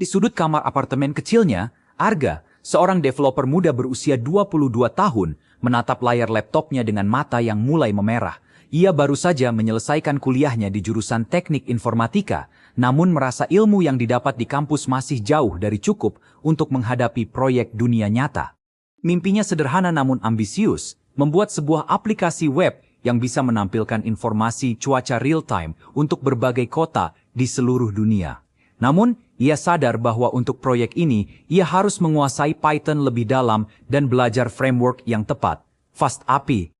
Di sudut kamar apartemen kecilnya, Arga, seorang developer muda berusia 22 tahun, menatap layar laptopnya dengan mata yang mulai memerah. Ia baru saja menyelesaikan kuliahnya di jurusan teknik informatika, namun merasa ilmu yang didapat di kampus masih jauh dari cukup untuk menghadapi proyek dunia nyata. Mimpinya sederhana namun ambisius, membuat sebuah aplikasi web yang bisa menampilkan informasi cuaca real-time untuk berbagai kota di seluruh dunia. Namun, ia sadar bahwa untuk proyek ini, ia harus menguasai Python lebih dalam dan belajar framework yang tepat, FastAPI.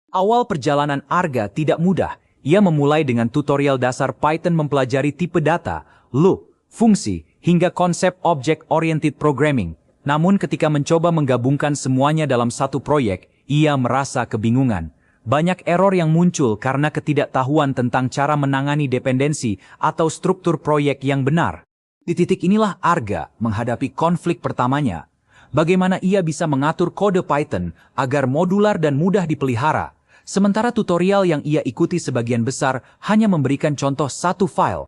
Awal perjalanan Arga tidak mudah. Ia memulai dengan tutorial dasar Python mempelajari tipe data, loop, fungsi, hingga konsep object-oriented programming. Namun ketika mencoba menggabungkan semuanya dalam satu proyek, ia merasa kebingungan. Banyak error yang muncul karena ketidaktahuan tentang cara menangani dependensi atau struktur proyek yang benar. Di titik inilah Arga menghadapi konflik pertamanya. Bagaimana ia bisa mengatur kode Python agar modular dan mudah dipelihara, sementara tutorial yang ia ikuti sebagian besar hanya memberikan contoh satu file.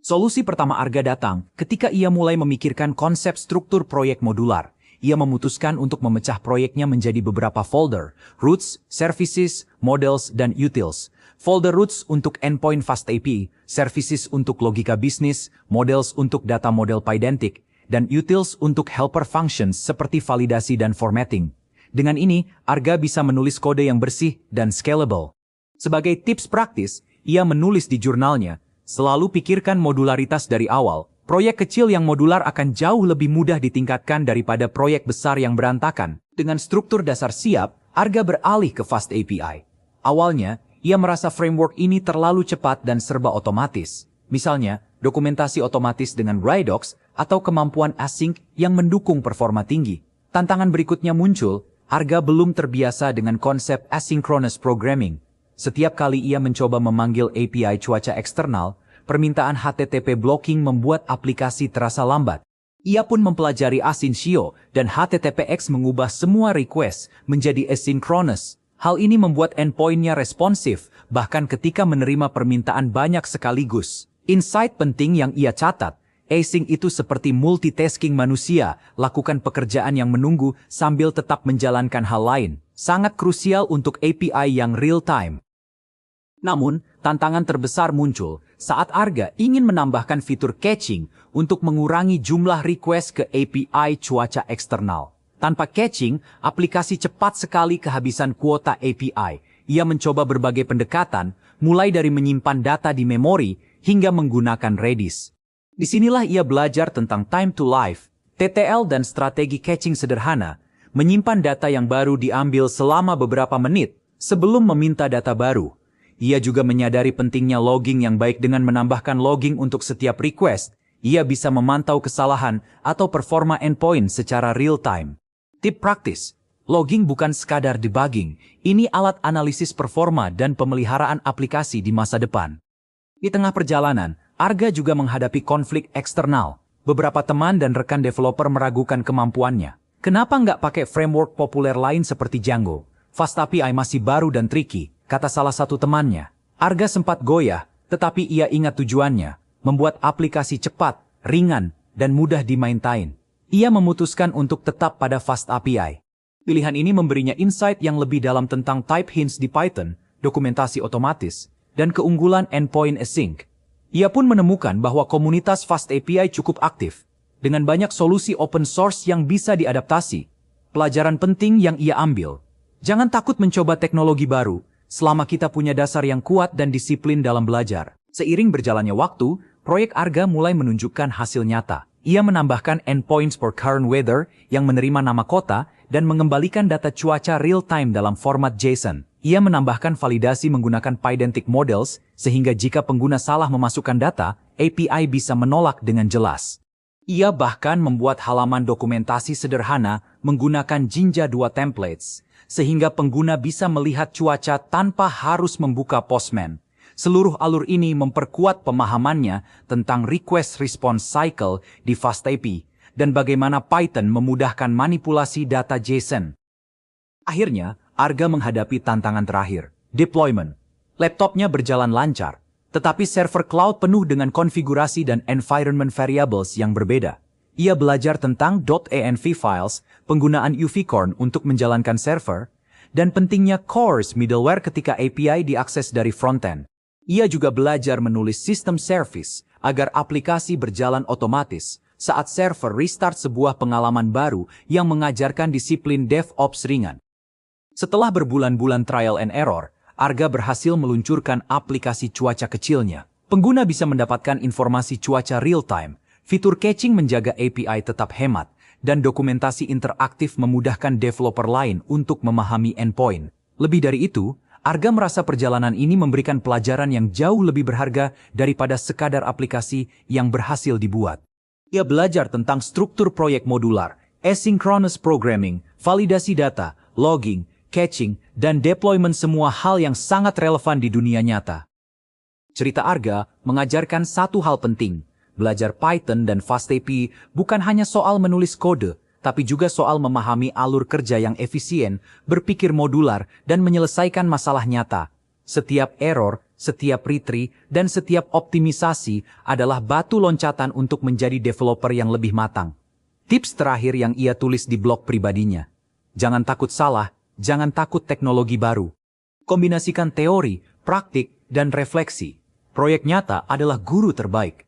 Solusi pertama Arga datang ketika ia mulai memikirkan konsep struktur proyek modular. Ia memutuskan untuk memecah proyeknya menjadi beberapa folder, roots, services, models, dan utils. Folder roots untuk endpoint FastAPI, services untuk logika bisnis, models untuk data model Pydantic, dan utils untuk helper functions seperti validasi dan formatting. Dengan ini, Arga bisa menulis kode yang bersih dan scalable. Sebagai tips praktis, ia menulis di jurnalnya, selalu pikirkan modularitas dari awal. Proyek kecil yang modular akan jauh lebih mudah ditingkatkan daripada proyek besar yang berantakan. Dengan struktur dasar siap, Arga beralih ke FastAPI. Awalnya, ia merasa framework ini terlalu cepat dan serba otomatis. Misalnya, dokumentasi otomatis dengan Radox atau kemampuan async yang mendukung performa tinggi. Tantangan berikutnya muncul, Arga belum terbiasa dengan konsep asynchronous programming. Setiap kali ia mencoba memanggil API cuaca eksternal, permintaan HTTP blocking membuat aplikasi terasa lambat. Ia pun mempelajari asyncio dan HTTPX mengubah semua request menjadi asynchronous. Hal ini membuat endpoint-nya responsif, bahkan ketika menerima permintaan banyak sekaligus. Insight penting yang ia catat, async itu seperti multitasking manusia, lakukan pekerjaan yang menunggu sambil tetap menjalankan hal lain. Sangat krusial untuk API yang real-time. Namun, tantangan terbesar muncul saat Arga ingin menambahkan fitur caching untuk mengurangi jumlah request ke API cuaca eksternal. Tanpa caching, aplikasi cepat sekali kehabisan kuota API. Ia mencoba berbagai pendekatan, mulai dari menyimpan data di memori hingga menggunakan Redis. Disinilah ia belajar tentang time to life, TTL dan strategi caching sederhana, menyimpan data yang baru diambil selama beberapa menit sebelum meminta data baru. Ia juga menyadari pentingnya logging yang baik dengan menambahkan logging untuk setiap request. Ia bisa memantau kesalahan atau performa endpoint secara real-time. Tip praktis, logging bukan sekadar debugging. Ini alat analisis performa dan pemeliharaan aplikasi di masa depan. Di tengah perjalanan, Arga juga menghadapi konflik eksternal. Beberapa teman dan rekan developer meragukan kemampuannya. Kenapa nggak pakai framework populer lain seperti Django? FastAPI masih baru dan tricky, kata salah satu temannya. Arga sempat goyah, tetapi ia ingat tujuannya, membuat aplikasi cepat, ringan, dan mudah dimaintain. Ia memutuskan untuk tetap pada FastAPI. Pilihan ini memberinya insight yang lebih dalam tentang type hints di Python, dokumentasi otomatis, dan keunggulan endpoint async. Ia pun menemukan bahwa komunitas FastAPI cukup aktif, dengan banyak solusi open source yang bisa diadaptasi. Pelajaran penting yang ia ambil, jangan takut mencoba teknologi baru, selama kita punya dasar yang kuat dan disiplin dalam belajar. Seiring berjalannya waktu, proyek Arga mulai menunjukkan hasil nyata. Ia menambahkan endpoints for current weather yang menerima nama kota dan mengembalikan data cuaca real-time dalam format JSON. Ia menambahkan validasi menggunakan Pydantic models, sehingga jika pengguna salah memasukkan data, API bisa menolak dengan jelas. Ia bahkan membuat halaman dokumentasi sederhana menggunakan Jinja 2 templates, sehingga pengguna bisa melihat cuaca tanpa harus membuka Postman. Seluruh alur ini memperkuat pemahamannya tentang request response cycle di FastAPI dan bagaimana Python memudahkan manipulasi data JSON. Akhirnya, Arga menghadapi tantangan terakhir, deployment. Laptopnya berjalan lancar, Tetapi server cloud penuh dengan konfigurasi dan environment variables yang berbeda. Ia belajar tentang .env files, penggunaan UV-Corn untuk menjalankan server, dan pentingnya CORS middleware ketika API diakses dari frontend. Ia juga belajar menulis sistem service agar aplikasi berjalan otomatis saat server restart, sebuah pengalaman baru yang mengajarkan disiplin DevOps ringan. Setelah berbulan-bulan trial and error, Arga berhasil meluncurkan aplikasi cuaca kecilnya. Pengguna bisa mendapatkan informasi cuaca real-time, fitur caching menjaga API tetap hemat, dan dokumentasi interaktif memudahkan developer lain untuk memahami endpoint. Lebih dari itu, Arga merasa perjalanan ini memberikan pelajaran yang jauh lebih berharga daripada sekadar aplikasi yang berhasil dibuat. Ia belajar tentang struktur proyek modular, asynchronous programming, validasi data, logging, caching, dan deployment, semua hal yang sangat relevan di dunia nyata. Cerita Arga mengajarkan satu hal penting. Belajar Python dan FastAPI bukan hanya soal menulis kode, tapi juga soal memahami alur kerja yang efisien, berpikir modular, dan menyelesaikan masalah nyata. Setiap error, setiap retry, dan setiap optimisasi adalah batu loncatan untuk menjadi developer yang lebih matang. Tips terakhir yang ia tulis di blog pribadinya. Jangan takut salah, jangan takut teknologi baru. Kombinasikan teori, praktik, dan refleksi. Proyek nyata adalah guru terbaik.